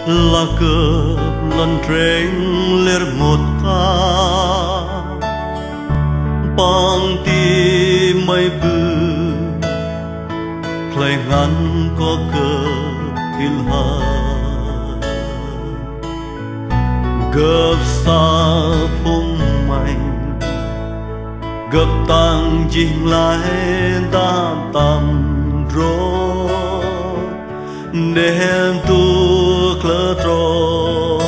là cờ lần trên lэр một ta bằng tim mây bư play ngắn có cờ ilha gấp xa phung mạnh gấp tăng chinh lại ta tầm rô nên tu khờ trô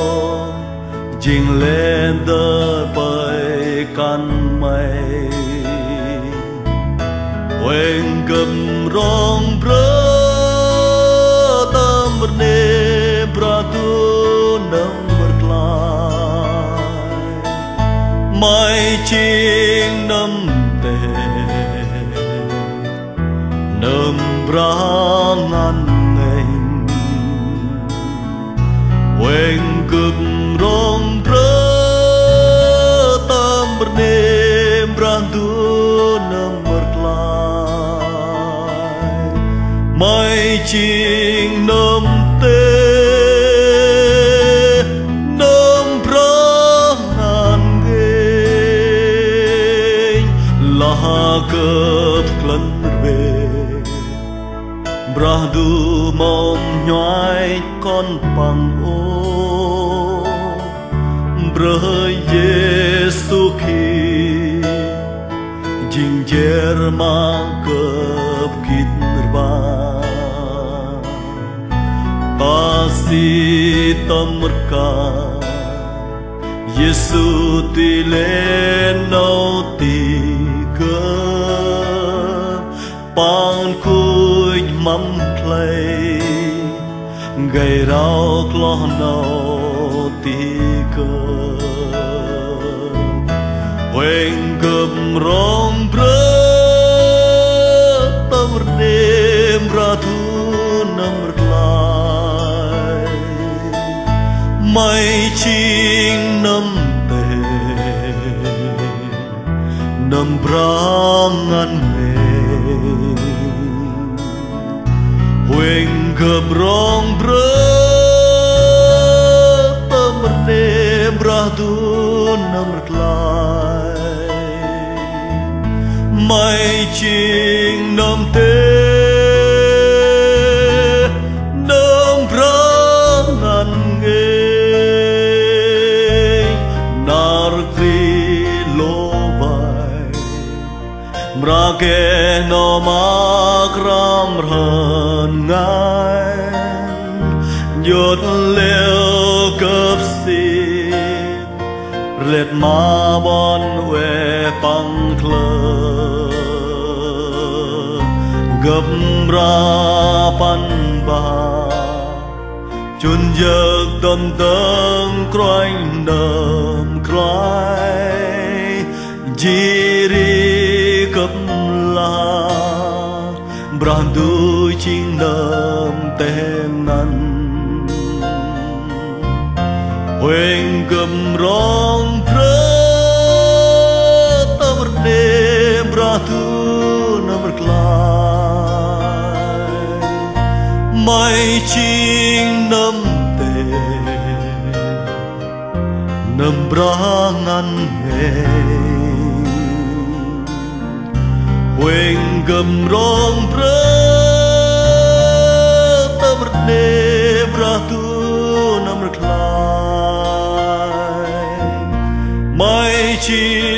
chinh lên đời bay căn mây quên cầm rong brơ tâm nê pra tu nâng bật lại mai chinh nâm tề nâm bra ngăn ngành quên cầm rong brơ tâm nê pra tu nâng mai chinh nôm tê nôm pra ngàn nghênh là cướp lần về bra du mong nhoai con bằng ô bra Giêsu khi jing jer mang cướp kít si tâm ca Giêsu tuy lên nâu tì cơ pan cùi mắm play gây rau clo nâu tì cơ quên gầm rong brơ tâm đêm ra thu nằm mai chinh nâm tề nâm pra ngăn nghề quên gầm rong brơ tâm nê bra tu nâm lại mai chinh nâm tề nâm pra ngăn nghề Mrake no makram rhan ngan Yot leo cấp xịt Lết ma bon we pang klơ Gấp ra pan ba Chun giấc tâm tâm kroanh đầm kroay Jiri cấp la brandu chinh nâm tên năn quên cầm rong prơ tâm nê bra tu nâm lại mai chinh nâm tê nâm bra ngăn nghề quên gầm rong brơ tâm nê bra tu nằm lại mai chi